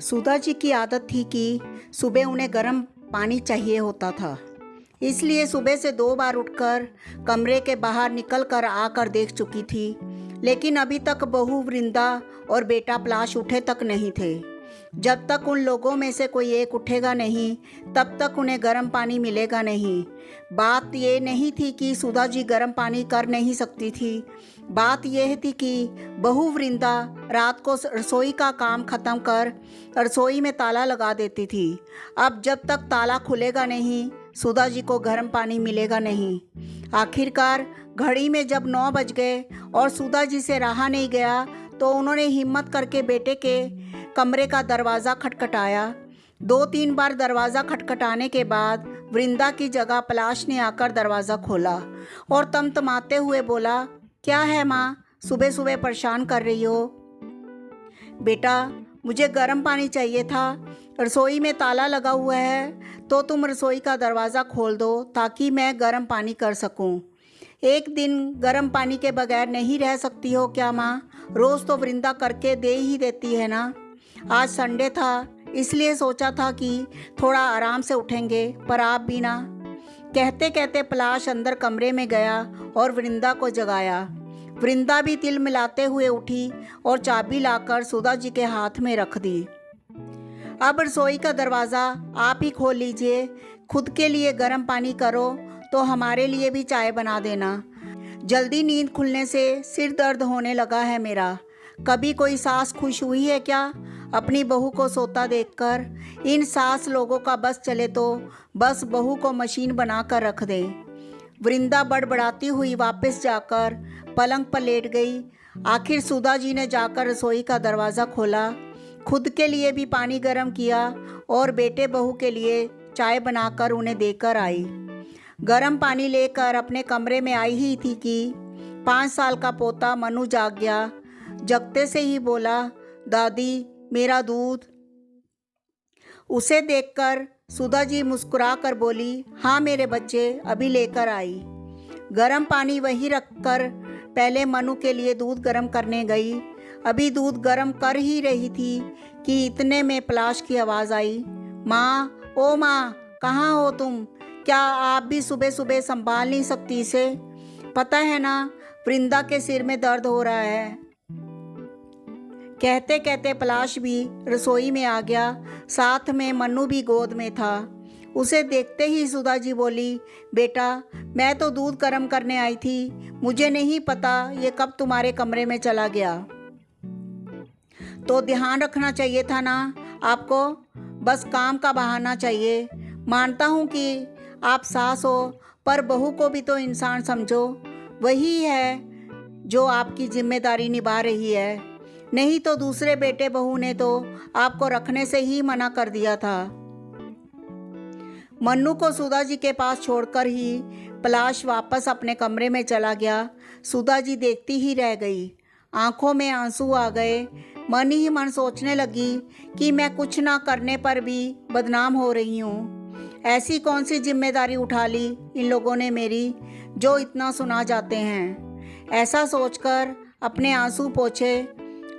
सुधा जी की आदत थी कि सुबह उन्हें गर्म पानी चाहिए होता था। इसलिए सुबह से 2 बार उठकर कमरे के बाहर निकल कर आकर देख चुकी थी, लेकिन अभी तक बहू वृंदा और बेटा पलाश उठे तक नहीं थे। जब तक उन लोगों में से कोई एक उठेगा नहीं, तब तक उन्हें गर्म पानी मिलेगा नहीं। बात ये नहीं थी कि सुधा जी गर्म पानी कर नहीं सकती थी। बात यह थी कि बहू वृंदा रात को रसोई का काम ख़त्म कर रसोई में ताला लगा देती थी। अब जब तक ताला खुलेगा नहीं, सुधा जी को गर्म पानी मिलेगा नहीं। आखिरकार घड़ी में जब 9 बज गए और सुधा जी से रहा नहीं गया, तो उन्होंने हिम्मत करके बेटे के कमरे का दरवाज़ा खटखटाया। 2-3 बार दरवाज़ा खटखटाने के बाद वृंदा की जगह पलाश ने आकर दरवाज़ा खोला और तमतमाते हुए बोला, क्या है माँ, सुबह सुबह परेशान कर रही हो? बेटा, मुझे गर्म पानी चाहिए था। रसोई में ताला लगा हुआ है, तो तुम रसोई का दरवाज़ा खोल दो ताकि मैं गर्म पानी कर सकूं। एक दिन गर्म पानी के बगैर नहीं रह सकती हो क्या माँ? रोज़ तो वृंदा करके दे ही देती है ना। आज संडे था, इसलिए सोचा था कि थोड़ा आराम से उठेंगे, पर आप भी ना। कहते कहते पलाश अंदर कमरे में गया और वृंदा को जगाया। वृंदा भी तिल मिलाते हुए उठी और चाबी लाकर सुधा जी के हाथ में रख दी। अब रसोई का दरवाज़ा आप ही खोल लीजिए। खुद के लिए गर्म पानी करो तो हमारे लिए भी चाय बना देना। जल्दी नींद खुलने से सिर दर्द होने लगा है मेरा। कभी कोई सास खुश हुई है क्या अपनी बहू को सोता देखकर? इन सास लोगों का बस चले तो बस बहू को मशीन बना कर रख दे। वृंदा बड़बड़ाती हुई वापस जाकर पलंग पर लेट गई। आखिर सुधा जी ने जाकर रसोई का दरवाज़ा खोला, खुद के लिए भी पानी गर्म किया और बेटे बहू के लिए चाय बनाकर उन्हें देकर आई। गर्म पानी लेकर अपने कमरे में आई ही थी कि 5 साल का पोता मनु जाग गया। जगते से ही बोला, दादी मेरा दूध। उसे देखकर सुधा जी मुस्कुरा कर बोली, हाँ मेरे बच्चे, अभी लेकर आई। गर्म पानी वहीं रखकर पहले मनु के लिए दूध गर्म करने गई। अभी दूध गर्म कर ही रही थी कि इतने में पलाश की आवाज़ आई, माँ, ओ माँ, कहाँ हो तुम? क्या आप भी सुबह सुबह संभाल नहीं सकती इसे? पता है ना, वृंदा के सिर में दर्द हो रहा है। कहते कहते पलाश भी रसोई में आ गया, साथ में मन्नू भी गोद में था। उसे देखते ही सुधा जी बोली, बेटा, मैं तो दूध गर्म करने आई थी, मुझे नहीं पता ये कब तुम्हारे कमरे में चला गया। तो ध्यान रखना चाहिए था ना आपको, बस काम का बहाना चाहिए। मानता हूँ कि आप सास हो, पर बहू को भी तो इंसान समझो। वही है जो आपकी जिम्मेदारी निभा रही है। नहीं तो दूसरे बेटे बहू ने तो आपको रखने से ही मना कर दिया था। मन्नू को सुधा जी के पास छोड़कर ही पलाश वापस अपने कमरे में चला गया। सुधा जी देखती ही रह गई, आंखों में आंसू आ गए। मन ही मन सोचने लगी कि मैं कुछ ना करने पर भी बदनाम हो रही हूँ। ऐसी कौन सी जिम्मेदारी उठा ली इन लोगों ने मेरी, जो इतना सुना जाते हैं। ऐसा सोचकर अपने आंसू पोंछे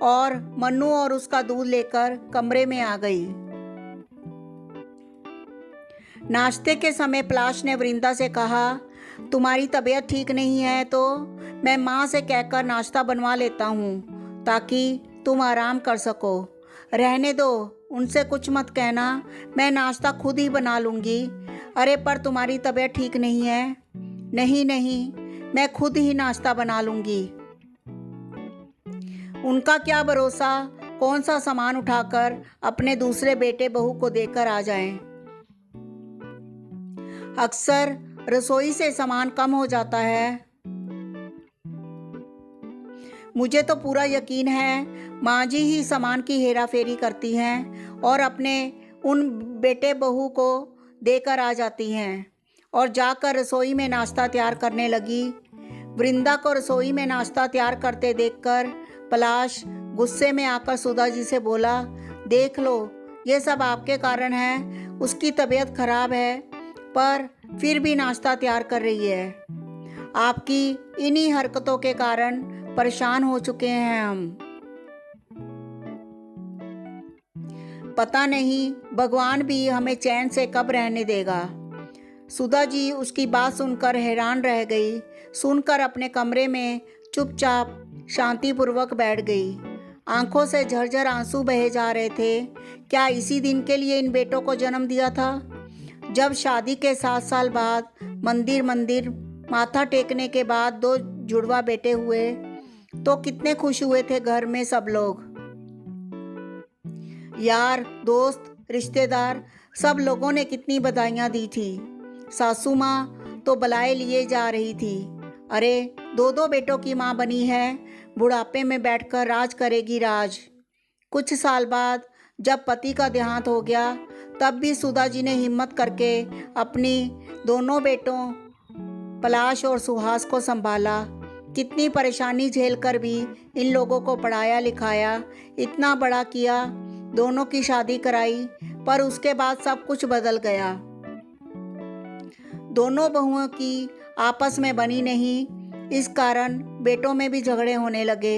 और मन्नू और उसका दूध लेकर कमरे में आ गई। नाश्ते के समय पलाश ने वृंदा से कहा, तुम्हारी तबीयत ठीक नहीं है तो मैं माँ से कहकर नाश्ता बनवा लेता हूँ ताकि तुम आराम कर सको। रहने दो, उनसे कुछ मत कहना, मैं नाश्ता खुद ही बना लूँगी। अरे पर तुम्हारी तबीयत ठीक नहीं है। नहीं नहीं, मैं खुद ही नाश्ता बना लूँगी। उनका क्या भरोसा, कौन सा सामान उठाकर अपने दूसरे बेटे बहू को देकर आ जाएं। अक्सर रसोई से सामान कम हो जाता है। मुझे तो पूरा यकीन है माँ जी ही सामान की हेरा फेरी करती हैं और अपने उन बेटे बहू को देकर आ जाती हैं। और जाकर रसोई में नाश्ता तैयार करने लगी। वृंदा को रसोई में नाश्ता तैयार करते देखकर पलाश गुस्से में आकर सुधा जी से बोला, देख लो, ये सब आपके कारण है। उसकी तबीयत खराब है, पर फिर भी नाश्ता तैयार कर रही है। आपकी इन्हीं हरकतों के कारण परेशान हो चुके हैं हम। पता नहीं भगवान भी हमें चैन से कब रहने देगा। सुधा जी उसकी बात सुनकर हैरान रह गई। सुनकर अपने कमरे में चुपचाप शांतिपूर्वक बैठ गई। आंखों से झरझर आंसू बहे जा रहे थे। क्या इसी दिन के लिए इन बेटों को जन्म दिया था? जब शादी के 7 साल बाद मंदिर माथा टेकने के बाद 2 जुड़वा बेटे हुए तो कितने खुश हुए थे घर में सब लोग। यार, दोस्त, रिश्तेदार सब लोगों ने कितनी बधाइयाँ दी थी। सासू माँ तो बलाए लिए जा रही थी। अरे 2 बेटों की माँ बनी है, बुढ़ापे में बैठकर राज करेगी राज। कुछ साल बाद जब पति का देहांत हो गया तब भी सुधा जी ने हिम्मत करके अपनी दोनों बेटों पलाश और सुहास को संभाला। कितनी परेशानी झेलकर भी इन लोगों को पढ़ाया लिखाया, इतना बड़ा किया, दोनों की शादी कराई। पर उसके बाद सब कुछ बदल गया। दोनों बहुओं की आपस में बनी नहीं, इस कारण बेटों में भी झगड़े होने लगे।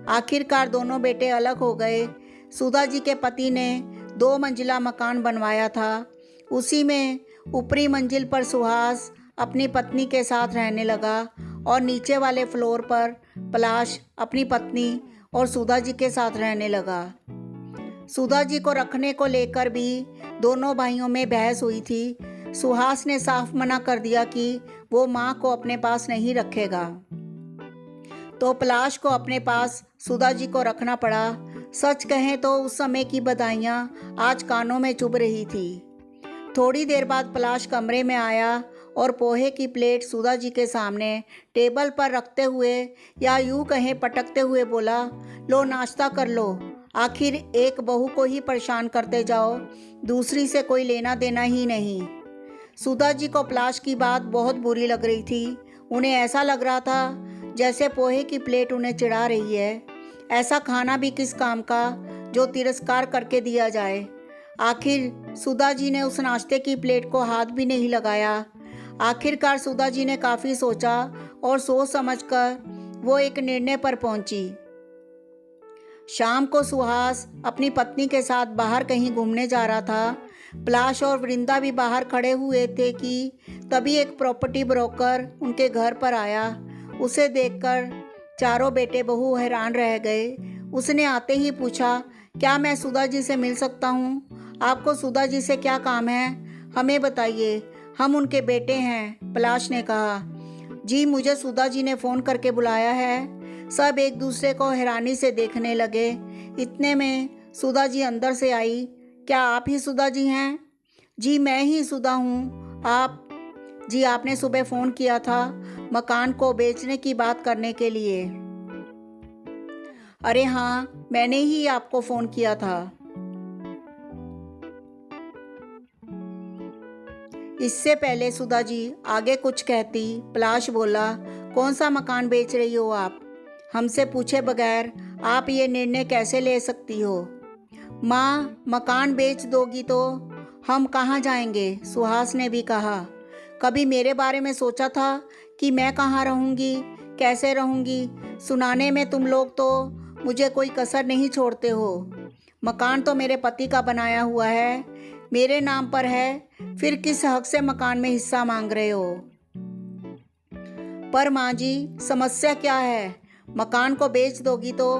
आखिरकार दोनों बेटे अलग हो गए। सुधा जी के पति ने 2 मंजिला मकान बनवाया था। उसी में ऊपरी मंजिल पर सुहास अपनी पत्नी के साथ रहने लगा और नीचे वाले फ्लोर पर पलाश अपनी पत्नी और सुधा जी के साथ रहने लगा। सुधा जी को रखने को लेकर भी दोनों भाइयों में बहस हुई थी। सुहास ने साफ मना कर दिया कि वो माँ को अपने पास नहीं रखेगा, तो पलाश को अपने पास सुधा जी को रखना पड़ा। सच कहें तो उस समय की बधाइयाँ आज कानों में चुभ रही थी। थोड़ी देर बाद पलाश कमरे में आया और पोहे की प्लेट सुधा जी के सामने टेबल पर रखते हुए, या यूँ कहें पटकते हुए बोला, लो नाश्ता कर लो। आखिर एक बहू को ही परेशान करते जाओ, दूसरी से कोई लेना देना ही नहीं। सुधा जी को पलाश की बात बहुत बुरी लग रही थी। उन्हें ऐसा लग रहा था जैसे पोहे की प्लेट उन्हें चिढ़ा रही है। ऐसा खाना भी किस काम का जो तिरस्कार करके दिया जाए। आखिर सुधा जी ने उस नाश्ते की प्लेट को हाथ भी नहीं लगाया। आखिरकार सुधा जी ने काफ़ी सोचा और सोच समझकर वो एक निर्णय पर पहुंची। शाम को सुहास अपनी पत्नी के साथ बाहर कहीं घूमने जा रहा था। पलाश और वृंदा भी बाहर खड़े हुए थे कि तभी एक प्रॉपर्टी ब्रोकर उनके घर पर आया। उसे देखकर चारों बेटे बहू हैरान रह गए। उसने आते ही पूछा, क्या मैं सुधा जी से मिल सकता हूँ? आपको सुधा जी से क्या काम है, हमें बताइए, हम उनके बेटे हैं। पलाश ने कहा, जी मुझे सुधा जी ने फ़ोन करके बुलाया है। सब एक दूसरे को हैरानी से देखने लगे। इतने में सुधा जी अंदर से आई। क्या आप ही सुधा जी हैं? जी मैं ही सुधा हूँ। आप जी आपने सुबह फ़ोन किया था मकान को बेचने की बात करने के लिए। अरे हाँ, मैंने ही आपको फ़ोन किया था। इससे पहले सुधा जी आगे कुछ कहती, पलाश बोला, कौन सा मकान बेच रही हो आप? हमसे पूछे बगैर आप ये निर्णय कैसे ले सकती हो? माँ, मकान बेच दोगी तो हम कहाँ जाएंगे? सुहास ने भी कहा। कभी मेरे बारे में सोचा था कि मैं कहाँ रहूँगी, कैसे रहूँगी? सुनाने में तुम लोग तो मुझे कोई कसर नहीं छोड़ते हो। मकान तो मेरे पति का बनाया हुआ है, मेरे नाम पर है, फिर किस हक से मकान में हिस्सा मांग रहे हो? पर माँ जी, समस्या क्या है? मकान को बेच दोगी तो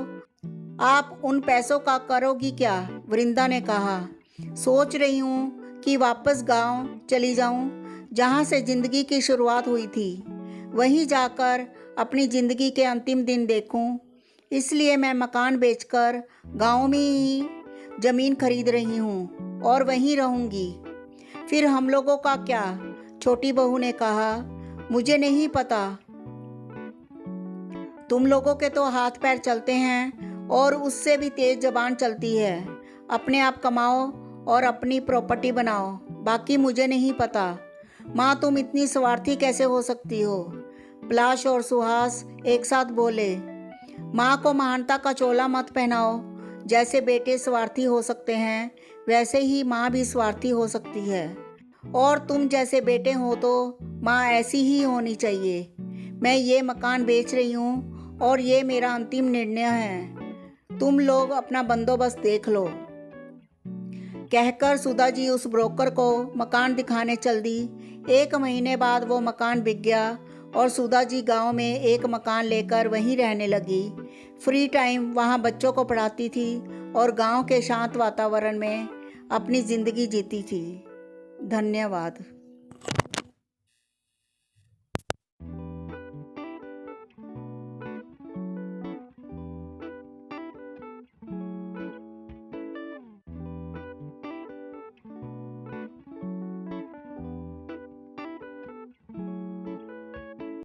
आप उन पैसों का करोगी क्या? वृंदा ने कहा। सोच रही हूँ कि वापस गांव चली जाऊँ, जहाँ से जिंदगी की शुरुआत हुई थी। वहीं जाकर अपनी ज़िंदगी के अंतिम दिन देखूं। इसलिए मैं मकान बेचकर गांव में ही ज़मीन खरीद रही हूं और वहीं रहूंगी। फिर हम लोगों का क्या? छोटी बहू ने कहा, मुझे नहीं पता। तुम लोगों के तो हाथ पैर चलते हैं और उससे भी तेज जबान चलती है। अपने आप कमाओ और अपनी प्रॉपर्टी बनाओ, बाकी मुझे नहीं पता। माँ, तुम इतनी स्वार्थी कैसे हो सकती हो? पलाश और सुहास एक साथ बोले। माँ को महानता का चोला मत पहनाओ। जैसे बेटे स्वार्थी हो सकते हैं, वैसे ही माँ भी स्वार्थी हो सकती है। और तुम जैसे बेटे हो तो माँ ऐसी ही होनी चाहिए। मैं ये मकान बेच रही हूँ और ये मेरा अंतिम निर्णय है। तुम लोग अपना बंदोबस्त देख लो। कहकर सुधा जी उस ब्रोकर को मकान दिखाने चल दी। 1 महीने बाद वो मकान बिक गया और सुधा जी गांव में एक मकान लेकर वहीं रहने लगी। फ्री टाइम वहां बच्चों को पढ़ाती थी और गांव के शांत वातावरण में अपनी ज़िंदगी जीती थी। धन्यवाद।